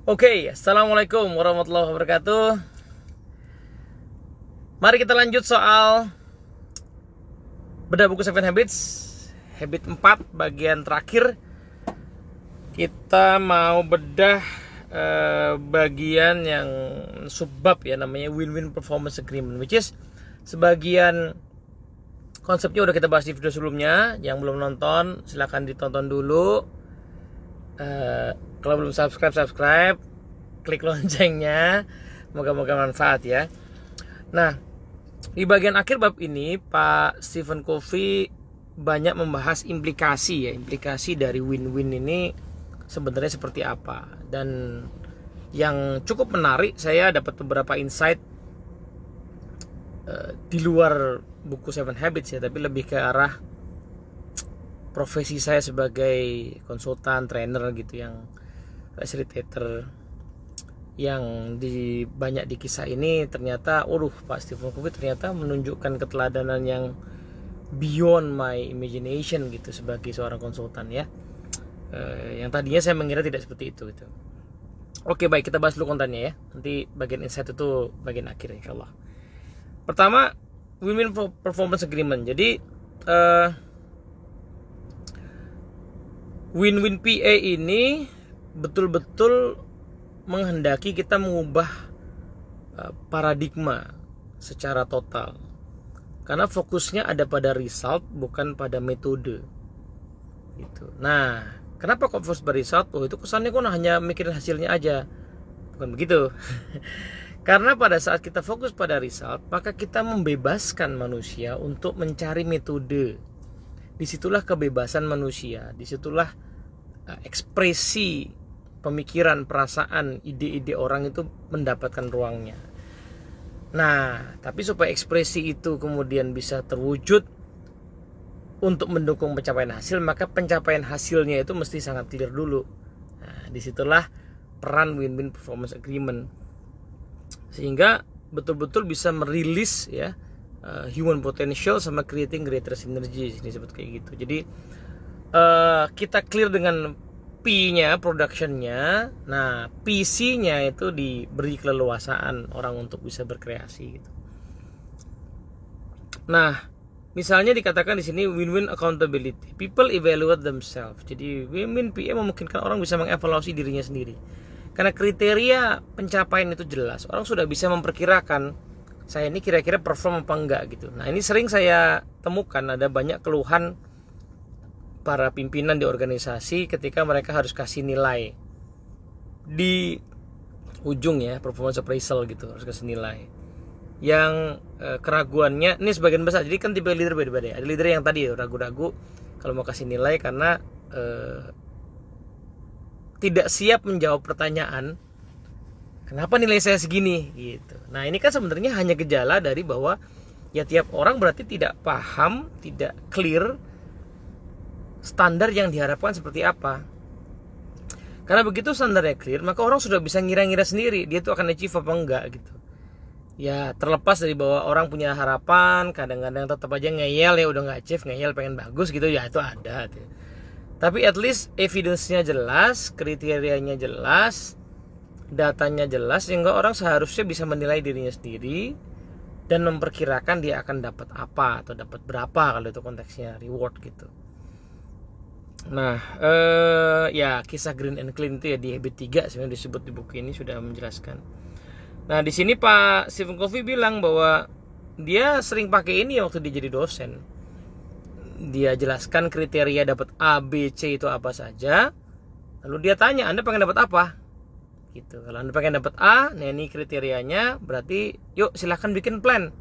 Oke, assalamualaikum warahmatullahi wabarakatuh. Mari kita lanjut soal bedah buku Seven Habits, habit 4 bagian terakhir. Kita mau bedah bagian yang subbab ya, namanya win-win performance agreement, which is sebagian konsepnya udah kita bahas di video sebelumnya. Yang belum nonton silahkan ditonton dulu. Kalau belum subscribe, klik loncengnya. Moga-moga manfaat ya. Nah, di bagian akhir bab ini Pak Stephen Covey banyak membahas implikasi dari win-win ini sebenarnya seperti apa. Dan yang cukup menarik, saya dapat beberapa insight di luar buku Seven Habits ya, tapi lebih ke arah profesi saya sebagai konsultan, trainer gitu, yang facilitator, yang banyak di kisah ini ternyata Pak Stephen Covey ternyata menunjukkan keteladanan yang beyond my imagination gitu sebagai seorang konsultan ya. Yang tadinya saya mengira tidak seperti itu gitu. Oke, baik, kita bahas dulu kontennya ya. Nanti bagian insight itu bagian akhir insyaallah. Pertama, win-win performance agreement. Jadi win-win PA ini betul-betul menghendaki kita mengubah paradigma secara total. Karena fokusnya ada pada result, bukan pada metode. Gitu. Nah, kenapa kok fokus pada result? Oh, itu kesannya kok hanya mikirin hasilnya aja. Bukan begitu. Karena pada saat kita fokus pada result, maka kita membebaskan manusia untuk mencari metode. Disitulah kebebasan manusia, disitulah ekspresi pemikiran, perasaan, ide-ide orang itu mendapatkan ruangnya. Nah, tapi supaya ekspresi itu kemudian bisa terwujud untuk mendukung pencapaian hasil, maka pencapaian hasilnya itu mesti sangat clear dulu. Nah, disitulah peran win-win performance agreement, sehingga betul-betul bisa merilis ya human potential sama creating greater synergy, ini disebut kayak gitu. Jadi kita clear dengan P-nya, production-nya. Nah, PC-nya itu diberi keleluasaan orang untuk bisa berkreasi gitu. Nah, misalnya dikatakan di sini win-win accountability. People evaluate themselves. Jadi win-win PA memungkinkan orang bisa mengevaluasi dirinya sendiri. Karena kriteria pencapaian itu jelas. Orang sudah bisa memperkirakan saya ini kira-kira perform apa enggak gitu. Nah, ini sering saya temukan ada banyak keluhan para pimpinan di organisasi ketika mereka harus kasih nilai di ujung ya, performance appraisal gitu, harus kasih nilai. Yang keraguannya ini sebagian besar. Jadi kan tipe leader beda-beda ya. Ada leader yang tadi ragu-ragu kalau mau kasih nilai karena tidak siap menjawab pertanyaan kenapa nilai saya segini gitu. Nah, ini kan sebenarnya hanya gejala dari bahwa ya tiap orang berarti tidak paham, tidak clear standar yang diharapkan seperti apa. Karena begitu standarnya clear, maka orang sudah bisa ngira-ngira sendiri dia tuh akan achieve apa enggak gitu. Ya terlepas dari bahwa orang punya harapan, kadang-kadang tetap aja ngeyel ya, udah nggak achieve, ngeyel pengen bagus gitu ya, itu ada gitu. Tapi at least evidence-nya jelas, kriterianya jelas, datanya jelas, sehingga orang seharusnya bisa menilai dirinya sendiri dan memperkirakan dia akan dapat apa atau dapat berapa kalau itu konteksnya reward gitu. Nah, ya kisah Green and Clean itu ya di habit 3 sebenarnya disebut di buku ini sudah menjelaskan. Nah, di sini Pak Stephen Covey bilang bahwa dia sering pakai ini waktu dia jadi dosen. Dia jelaskan kriteria dapat A, B, C itu apa saja. Lalu dia tanya, Anda pengen dapat apa? Gitu. Kalau Anda pengen dapat A, nah ini kriterianya, berarti yuk silahkan bikin plan.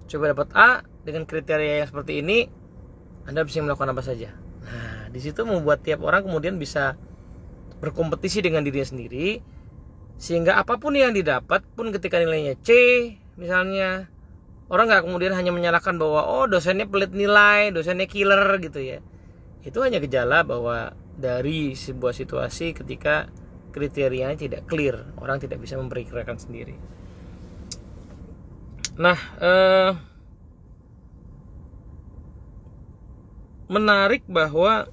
Coba dapat A dengan kriteria yang seperti ini, Anda bisa melakukan apa saja. Nah, di situ membuat tiap orang kemudian bisa berkompetisi dengan dirinya sendiri, sehingga apapun yang didapat pun ketika nilainya C misalnya, orang nggak kemudian hanya menyalahkan bahwa oh dosennya pelit nilai, dosennya killer gitu ya. Itu hanya gejala bahwa dari sebuah situasi ketika kriterianya tidak clear, orang tidak bisa memperkirakan sendiri. Nah, menarik bahwa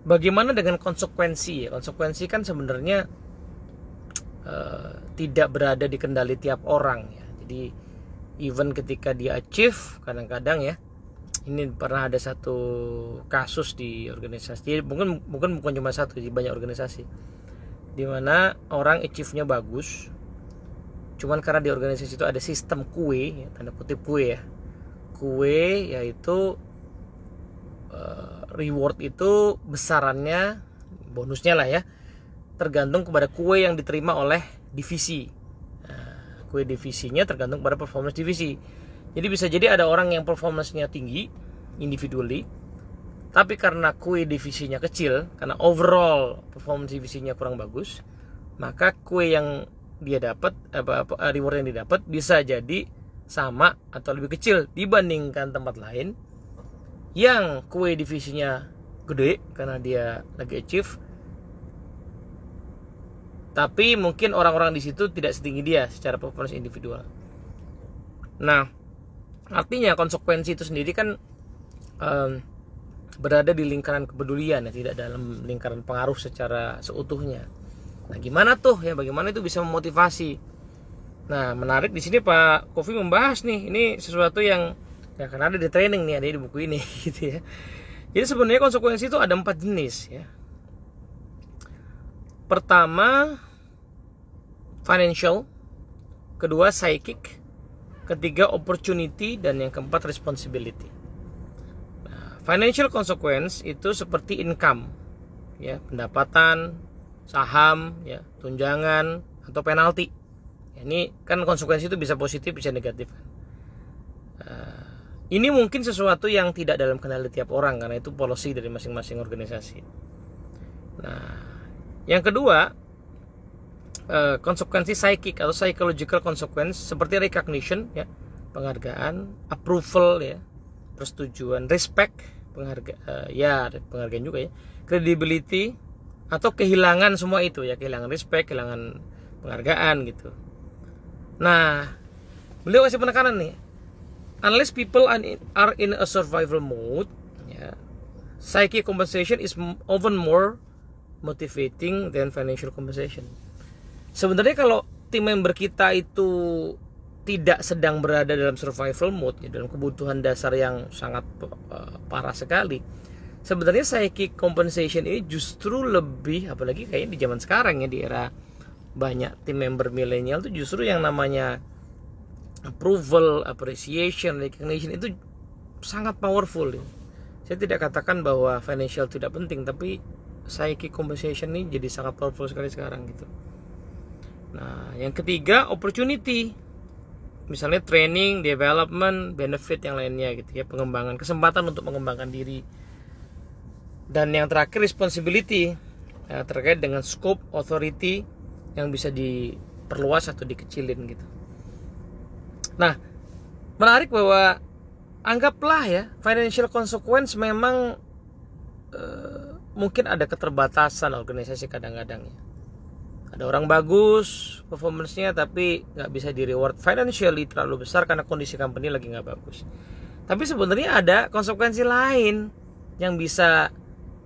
bagaimana dengan konsekuensi? Konsekuensi kan sebenarnya tidak berada di kendali tiap orang ya. Jadi even ketika dia achieve, kadang-kadang ya, ini pernah ada satu kasus di organisasi. Jadi bukan cuma satu, di banyak organisasi, di mana orang achieve-nya bagus, cuman karena di organisasi itu ada sistem kue, ya, tanda kutip kue ya, kue yaitu reward itu besarannya, bonusnya lah ya, tergantung kepada kue yang diterima oleh divisi. Nah, kue divisinya tergantung pada performance divisi. Jadi bisa jadi ada orang yang performance-nya tinggi individually, tapi karena kue divisinya kecil, karena overall performance divisinya kurang bagus, maka kue yang dia dapat, reward yang didapat bisa jadi sama atau lebih kecil dibandingkan tempat lain yang kue divisinya gede karena dia lagi achieve, tapi mungkin orang-orang di situ tidak setinggi dia secara performance individual. Nah, artinya konsekuensi itu sendiri kan berada di lingkaran kepedulian ya, tidak dalam lingkaran pengaruh secara seutuhnya. Nah, gimana tuh ya, bagaimana itu bisa memotivasi? Nah, menarik di sini Pak Kofi membahas nih, ini sesuatu yang ya karena ada di training nih, ada di buku ini gitu ya. Jadi sebenarnya konsekuensi itu ada 4 jenis ya. Pertama financial, kedua psychic, ketiga opportunity, dan yang keempat responsibility. Nah, financial consequence itu seperti income ya, pendapatan, saham ya, tunjangan atau penalti. Ya, ini kan konsekuensi itu bisa positif bisa negatif. Ini mungkin sesuatu yang tidak dalam kendali tiap orang karena itu policy dari masing-masing organisasi. Nah, yang kedua, konsekuensi psychic atau psychological consequence seperti recognition ya, penghargaan, approval ya, persetujuan, respect, penghargaan juga ya, credibility, atau kehilangan semua itu ya, kehilangan respect, kehilangan penghargaan gitu. Nah, beliau kasih penekanan nih, unless people are in a survival mode ya, psychic compensation is often more motivating than financial compensation. Sebenarnya kalau tim member kita itu tidak sedang berada dalam survival mode ya, dalam kebutuhan dasar yang sangat parah sekali, sebenarnya psychic compensation ini justru lebih, apalagi kayaknya di zaman sekarang ya, di era banyak tim member milenial, itu justru yang namanya approval, appreciation, recognition itu sangat powerful ya. Saya tidak katakan bahwa financial tidak penting, tapi psychic compensation ini jadi sangat powerful sekali sekarang gitu. Nah, yang ketiga opportunity, misalnya training, development, benefit yang lainnya gitu ya, pengembangan, kesempatan untuk mengembangkan diri. Dan yang terakhir responsibility ya, terkait dengan scope, authority yang bisa diperluas atau dikecilin gitu. Nah, menarik bahwa anggaplah ya, financial consequence memang mungkin ada keterbatasan organisasi kadang-kadang ya. Ada orang bagus performance-nya tapi nggak bisa di reward financially terlalu besar karena kondisi company lagi nggak bagus. Tapi sebenarnya ada konsekuensi lain yang bisa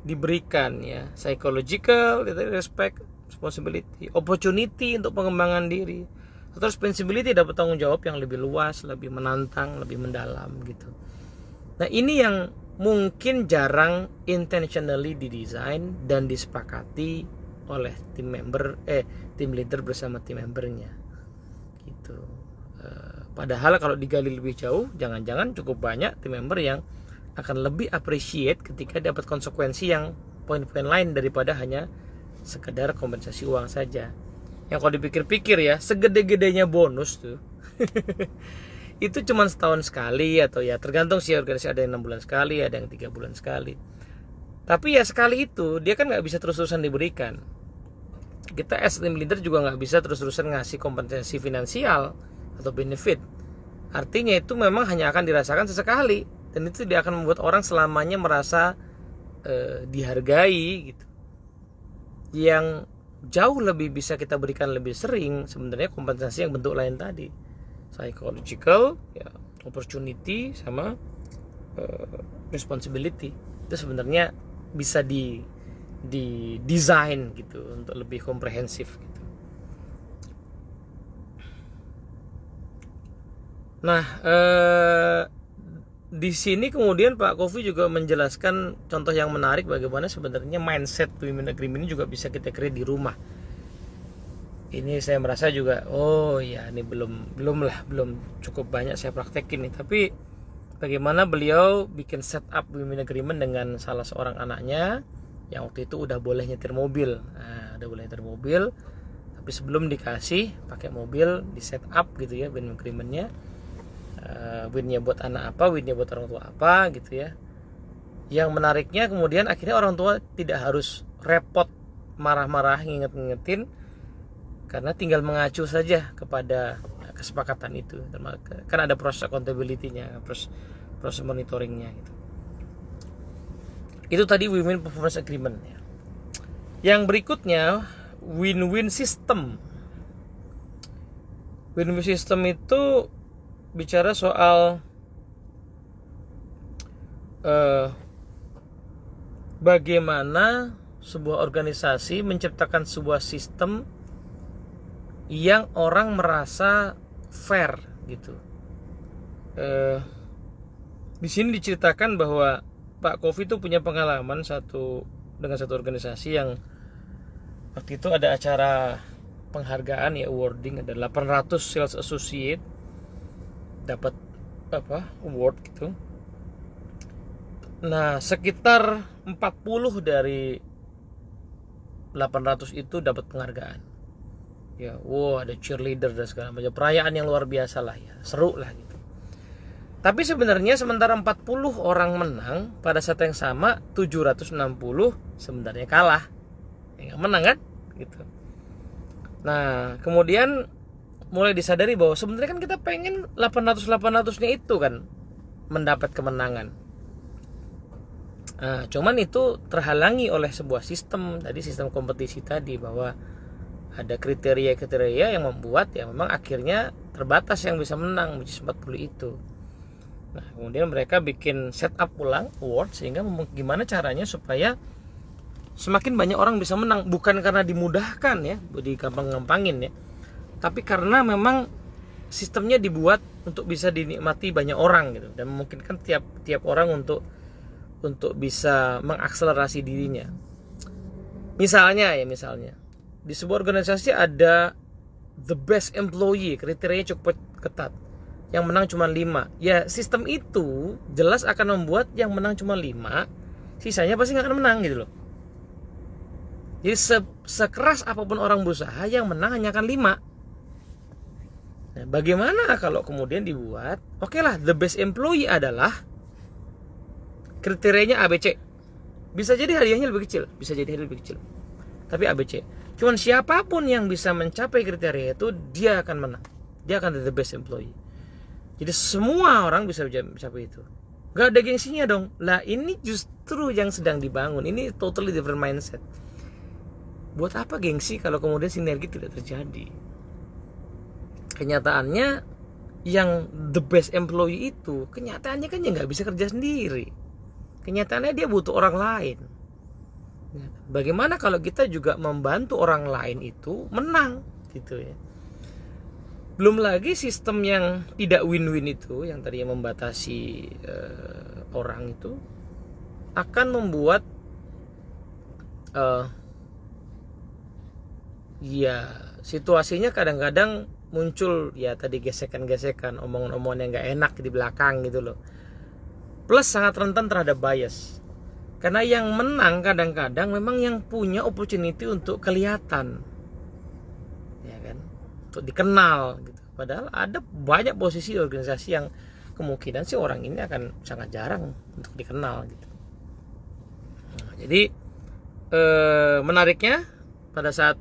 diberikan ya, psychological, respect, responsibility, opportunity untuk pengembangan diri, atau responsibility dapat tanggung jawab yang lebih luas, lebih menantang, lebih mendalam gitu. Nah, ini yang mungkin jarang intentionally didesain dan disepakati oleh tim leader bersama tim membernya gitu. Padahal kalau digali lebih jauh, jangan-jangan cukup banyak tim member yang akan lebih appreciate ketika dapat konsekuensi yang poin-poin lain daripada hanya sekedar kompensasi uang saja. Yang kalau dipikir-pikir ya, segede-gedenya bonus tuh itu cuma setahun sekali, atau ya tergantung sih organisasi, ada yang 6 bulan sekali, ada yang 3 bulan sekali. Tapi ya sekali itu dia kan nggak bisa terus-terusan diberikan. Kita as team leader juga nggak bisa terus-terusan ngasih kompensasi finansial atau benefit. Artinya itu memang hanya akan dirasakan sesekali, dan itu dia akan membuat orang selamanya merasa dihargai gitu. Yang jauh lebih bisa kita berikan lebih sering sebenarnya kompensasi yang bentuk lain tadi, psychological ya, opportunity sama responsibility. Itu sebenarnya bisa didesain gitu untuk lebih komprehensif gitu. Nah, di sini kemudian Pak Kofi juga menjelaskan contoh yang menarik bagaimana sebenarnya mindset women agreement ini juga bisa kita create di rumah. Ini saya merasa juga, oh ya ini belum cukup banyak saya praktekin nih. Tapi bagaimana beliau bikin setup women agreement dengan salah seorang anaknya yang waktu itu udah boleh nyetir mobil. Nah, udah boleh nyetir mobil, tapi sebelum dikasih pakai mobil di setup gitu ya women agreementnya. Win-nya buat anak apa, win-nya buat orang tua apa gitu ya. Yang menariknya kemudian akhirnya orang tua tidak harus repot marah-marah nginget-ngingetin, karena tinggal mengacu saja kepada kesepakatan itu. Kan ada proses accountability-nya, proses monitoringnya gitu. Itu tadi win-win performance agreement ya. Yang berikutnya win-win system. Win-win system itu bicara soal bagaimana sebuah organisasi menciptakan sebuah sistem yang orang merasa fair gitu. Di sini diceritakan bahwa Pak Kofi itu punya pengalaman dengan satu organisasi yang waktu itu ada acara penghargaan ya, awarding, ada 800 sales associate dapat award gitu. Nah, sekitar 40 dari 800 itu dapat penghargaan. Ya, ada cheerleader dan segala macam, perayaan yang luar biasa lah ya, seru lah gitu. Tapi sebenarnya sementara 40 orang menang, pada saat yang sama 760 sebenarnya kalah. Ya, nggak menang kan? Gitu. Nah, kemudian mulai disadari bahwa sebenarnya kan kita pengen 800-800-nya itu kan mendapat kemenangan. Nah, cuman itu terhalangi oleh sebuah sistem kompetisi tadi, bahwa ada kriteria-kriteria yang membuat ya memang akhirnya terbatas yang bisa menang, which is 40 itu. Nah, kemudian mereka bikin setup ulang award, sehingga gimana caranya supaya semakin banyak orang bisa menang, bukan karena dimudahkan ya, digampang-gampangin ya, tapi karena memang sistemnya dibuat untuk bisa dinikmati banyak orang gitu, dan memungkinkan tiap orang untuk bisa mengakselerasi dirinya. Misalnya di sebuah organisasi ada the best employee, kriterianya cukup ketat, yang menang cuma 5. Ya, sistem itu jelas akan membuat yang menang cuma 5, sisanya pasti nggak akan menang gitu loh. Jadi sekeras apapun orang berusaha, yang menang hanya akan 5. Nah, bagaimana kalau kemudian dibuat, oke lah, the best employee adalah kriterianya ABC. Bisa jadi hadiahnya lebih kecil, tapi ABC. Cuman siapapun yang bisa mencapai kriteria itu, dia akan menang. Dia akan the best employee. Jadi semua orang bisa mencapai itu. Gak ada gengsinya dong. Lah, ini justru yang sedang dibangun. Ini totally different mindset. Buat apa gengsi kalau kemudian sinergi tidak terjadi? Kenyataannya yang the best employee itu, kenyataannya kan ya nggak bisa kerja sendiri. Kenyataannya dia butuh orang lain. Bagaimana kalau kita juga membantu orang lain itu menang gitu ya? Belum lagi sistem yang tidak win-win itu, yang tadinya membatasi orang itu, akan membuat ya situasinya kadang-kadang muncul ya tadi gesekan-gesekan, omongan-omongan yang gak enak di belakang gitu loh. Plus sangat rentan terhadap bias. Karena yang menang kadang-kadang memang yang punya opportunity untuk kelihatan. Ya kan? Untuk dikenal gitu. Padahal ada banyak posisi di organisasi yang kemungkinan sih orang ini akan sangat jarang untuk dikenal gitu. Nah, jadi menariknya pada saat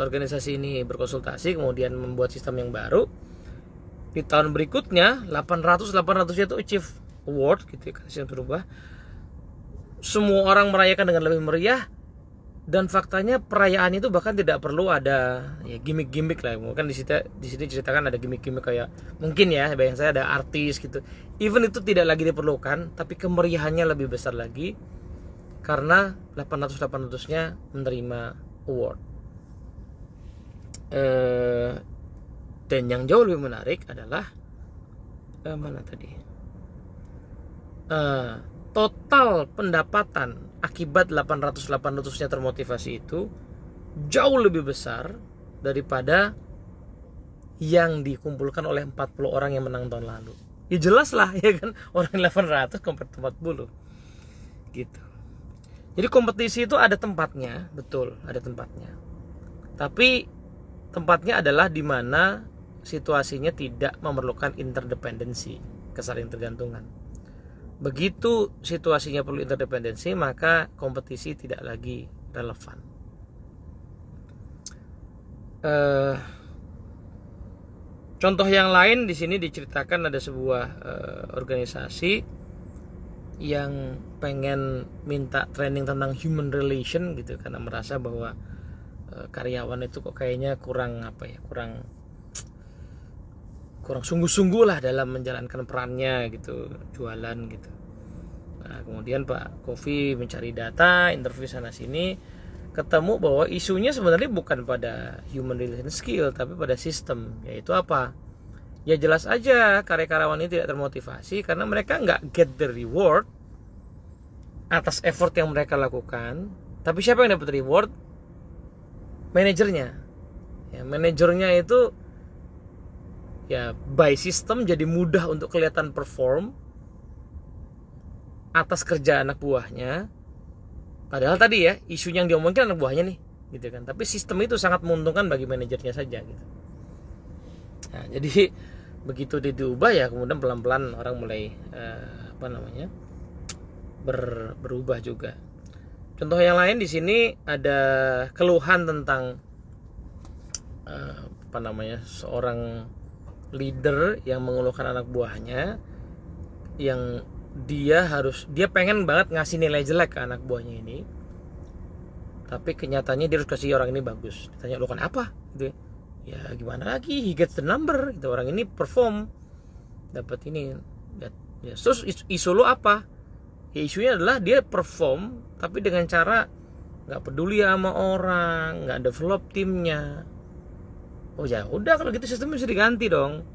organisasi ini berkonsultasi kemudian membuat sistem yang baru, di tahun berikutnya 800-nya itu achieve award gitu ya, sistem berubah, semua orang merayakan dengan lebih meriah, dan faktanya perayaan itu bahkan tidak perlu ada ya gimmick-gimmick lah. Mungkin di sini ceritakan ada gimmick-gimmick kayak mungkin ya bayang saya ada artis gitu, even itu tidak lagi diperlukan, tapi kemeriahannya lebih besar lagi karena 800-800-nya menerima award. Dan yang jauh lebih menarik adalah mana tadi? Total pendapatan akibat 800-800-nya termotivasi itu jauh lebih besar daripada yang dikumpulkan oleh 40 orang yang menang tahun lalu. Ya jelas lah ya kan, orang 800 compare 40 gitu. Jadi kompetisi itu ada tempatnya, betul, ada tempatnya. Tapi tempatnya adalah di mana situasinya tidak memerlukan interdependensi, kesaling tergantungan. Begitu situasinya perlu interdependensi, maka kompetisi tidak lagi relevan. Contoh yang lain di sini diceritakan ada sebuah organisasi yang pengen minta training tentang human relation gitu, karena merasa bahwa karyawan itu kok kayaknya kurang sungguh-sungguh lah dalam menjalankan perannya gitu, jualan gitu. Nah, kemudian Pak Kofi mencari data, interview sana sini, ketemu bahwa isunya sebenarnya bukan pada human relation skill, tapi pada sistem. Yaitu apa? Ya jelas aja karyawan ini tidak termotivasi karena mereka nggak get the reward atas effort yang mereka lakukan. Tapi siapa yang dapat reward? Manajernya. Ya, manajernya itu ya by system jadi mudah untuk kelihatan perform atas kerja anak buahnya. Padahal tadi ya isunya yang diomongin anak buahnya nih, gitu kan. Tapi sistem itu sangat menguntungkan bagi manajernya saja, gitu. Nah, jadi begitu diubah ya kemudian pelan-pelan orang mulai berubah juga. Contoh yang lain di sini ada keluhan tentang seorang leader yang mengeluhkan anak buahnya yang dia pengen banget ngasih nilai jelek ke anak buahnya ini, tapi kenyataannya dia harus kasih orang ini bagus. Ditanya, lo kenapa? Gitu. Ya gimana lagi, he gets the number gitu. Orang ini perform dapat ini ya, terus isu lo apa? Ya isunya adalah dia perform tapi dengan cara nggak peduli sama orang, nggak develop timnya. Oh ya udah, kalau gitu sistemnya bisa diganti dong.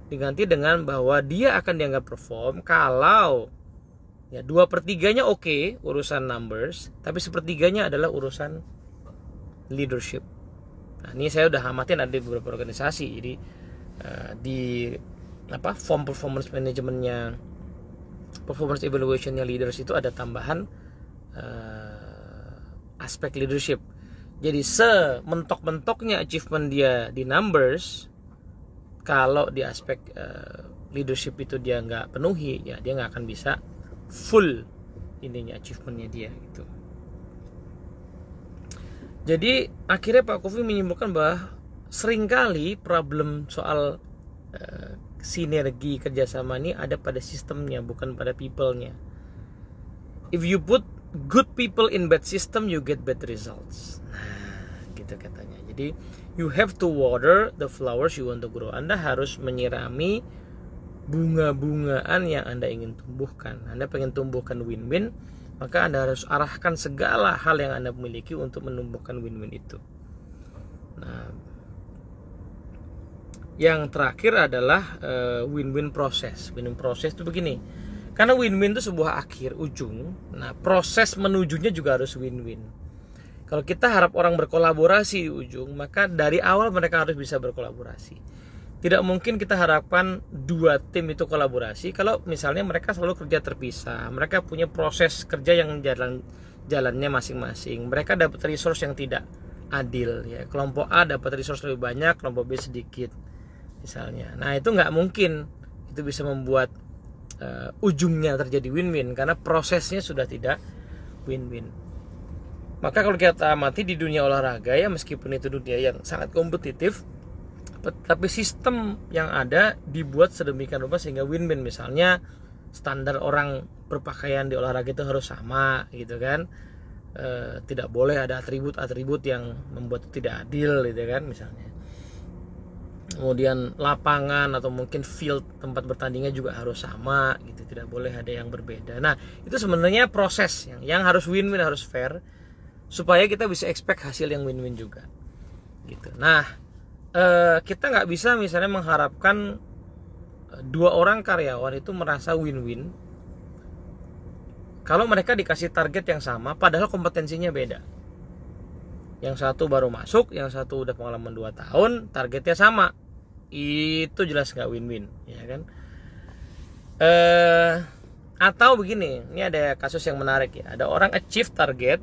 Diganti dengan bahwa dia akan dianggap perform kalau ya 2/3 oke, urusan numbers, tapi 1/3 adalah urusan leadership. Nah, ini saya udah amatin ada di beberapa organisasi. Jadi di form performance managementnya, performance evaluationnya leaders itu ada tambahan aspek leadership. Jadi sementok-mentoknya achievement dia di numbers, kalau di aspek leadership itu dia nggak penuhi, ya dia nggak akan bisa full ininya achievementnya dia gitu. Jadi akhirnya Pak Kofi menyimpulkan bahwa seringkali problem soal sinergi kerjasama ini ada pada sistemnya, bukan pada people-nya. If you put good people in bad system, you get bad results. Nah, gitu katanya. Jadi you have to water the flowers you want to grow. Anda harus menyirami bunga-bungaan yang Anda ingin tumbuhkan. Anda pengen tumbuhkan win-win, maka Anda harus arahkan segala hal yang Anda miliki untuk menumbuhkan win-win itu. Nah, yang terakhir adalah win-win proses. Win-win proses itu begini. Karena win-win itu sebuah akhir, ujung. Nah, proses menujunya juga harus win-win. Kalau kita harap orang berkolaborasi di ujung, maka dari awal mereka harus bisa berkolaborasi. Tidak mungkin kita harapkan dua tim itu kolaborasi kalau misalnya mereka selalu kerja terpisah. Mereka punya proses kerja yang jalannya masing-masing. Mereka dapat resource yang tidak adil. Ya. Kelompok A dapat resource lebih banyak, kelompok B sedikit, misalnya. Nah, itu nggak mungkin itu bisa membuat ujungnya terjadi win-win, karena prosesnya sudah tidak win-win. Maka kalau kita amati di dunia olahraga ya, meskipun itu dunia yang sangat kompetitif, tapi sistem yang ada dibuat sedemikian rupa sehingga win-win. Misalnya standar orang berpakaian di olahraga itu harus sama gitu kan. Tidak boleh ada atribut-atribut yang membuat itu tidak adil gitu kan misalnya. kemudian lapangan atau mungkin field tempat bertandingnya juga harus sama gitu, tidak boleh ada yang berbeda. Nah itu sebenarnya proses yang harus win-win, harus fair, supaya kita bisa expect hasil yang win-win juga gitu. Nah kita nggak bisa misalnya mengharapkan dua orang karyawan itu merasa win-win kalau mereka dikasih target yang sama padahal kompetensinya beda. Yang satu baru masuk, yang satu udah pengalaman 2 tahun, targetnya sama. Itu jelas gak win-win, ya kan? Atau begini, ini ada kasus yang menarik ya. Ada orang achieve target,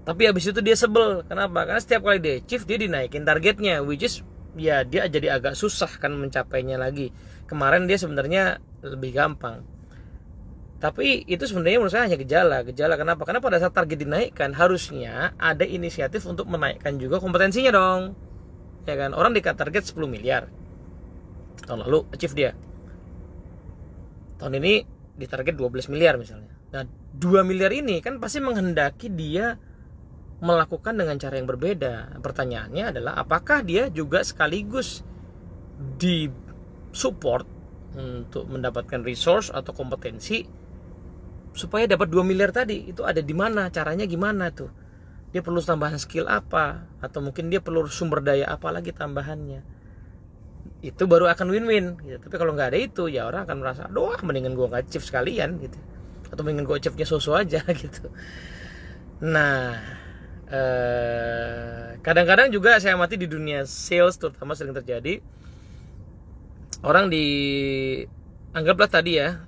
tapi habis itu dia sebel. Kenapa? Karena setiap kali dia achieve, dia dinaikin targetnya, which is ya dia jadi agak susah kan mencapainya lagi. Kemarin dia sebenarnya lebih gampang. Tapi itu sebenarnya menurut saya hanya gejala. Kenapa? Karena pada saat target dinaikkan harusnya ada inisiatif untuk menaikkan juga kompetensinya dong. Ya kan? Orang dikasih target 10 miliar. Tahun lalu achieve dia. Tahun ini ditarget 12 miliar misalnya. Nah, 2 miliar ini kan pasti menghendaki dia melakukan dengan cara yang berbeda. Pertanyaannya adalah apakah dia juga sekaligus di support untuk mendapatkan resource atau kompetensi supaya dapat 2 miliar tadi. Itu ada di mana, caranya gimana tuh, dia perlu tambahan skill apa, atau mungkin dia perlu sumber daya apa lagi tambahannya. Itu baru akan win-win gitu. Tapi kalau nggak ada itu ya orang akan merasa aduh mendingan gue nggak achieve sekalian gitu, atau mendingan gue achieve-nya so-so aja gitu. Nah kadang-kadang juga saya amati di dunia sales terutama sering terjadi orang anggaplah tadi ya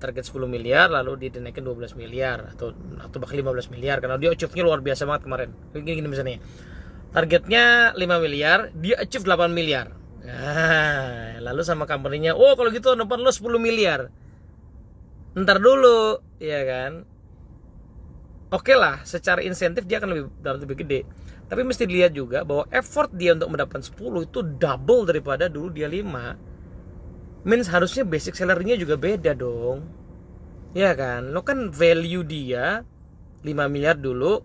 target 10 miliar lalu dinaikin 12 miliar atau bahkan 15 miliar karena dia achieve-nya luar biasa banget kemarin. Gini misalnya targetnya 5 miliar, dia achieve 8 miliar. Nah, lalu sama company-nya, oh kalau gitu depan lo 10 miliar. Ntar dulu, ya kan? Oke lah, secara insentif dia akan lebih gede. Tapi mesti dilihat juga bahwa effort dia untuk mendapatkan 10 itu double daripada dulu dia 5. Means harusnya basic salary-nya juga beda dong. Ya kan? Lo kan value dia 5 miliar dulu.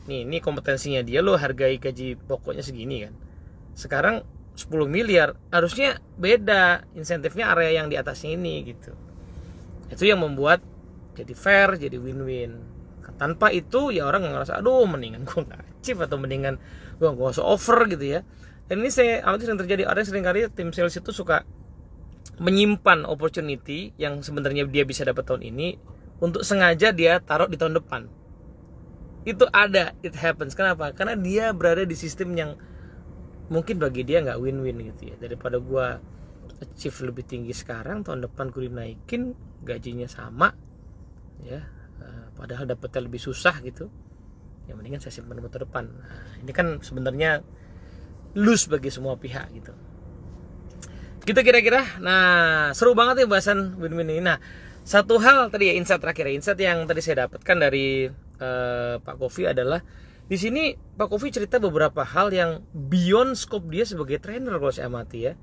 Ini kompetensinya dia, lo hargai gaji pokoknya segini kan. Sekarang 10 miliar, harusnya beda insentifnya area yang di atasnya ini gitu. Itu yang membuat jadi fair, jadi win-win. Tanpa itu ya orang ngerasa aduh mendingan gue nggak achieve atau mendingan gue nggak usah offer gitu ya. Dan ini saya amati sering terjadi, ada sering kali tim sales itu suka menyimpan opportunity yang sebenarnya dia bisa dapat tahun ini untuk sengaja dia taruh di tahun depan. Itu ada, it happens. Kenapa? Karena dia berada di sistem yang mungkin bagi dia nggak win-win gitu ya. Daripada gue achieve lebih tinggi sekarang, tahun depan gue dinaikin gajinya sama ya, padahal dapetnya lebih susah gitu, ya mendingan saya simpan buat tahun depan. Nah, ini kan sebenarnya lose bagi semua pihak gitu. Gitu kira-kira. Nah, seru banget nih bahasan win-win ini. Nah, satu hal tadi ya, insight terakhir, insight yang tadi saya dapatkan dari Pak Kofi adalah di sini Pak Kofi cerita beberapa hal yang beyond scope dia sebagai trainer kalau saya amati ya.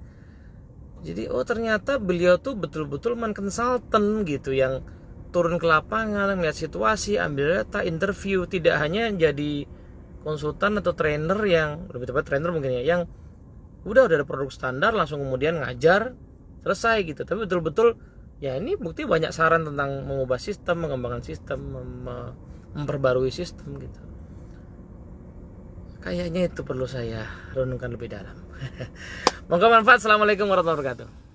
Jadi ternyata beliau tuh betul-betul consultant gitu, yang turun ke lapangan, melihat situasi, ambil data, interview, tidak hanya jadi konsultan atau trainer yang lebih tepat trainer mungkin ya, yang udah ada produk standar langsung kemudian ngajar selesai gitu. Tapi betul-betul ya ini bukti banyak saran tentang mengubah sistem, mengembangkan sistem, memperbarui sistem gitu. Kayaknya itu perlu saya renungkan lebih dalam. Moga manfaat. Assalamualaikum warahmatullahi wabarakatuh.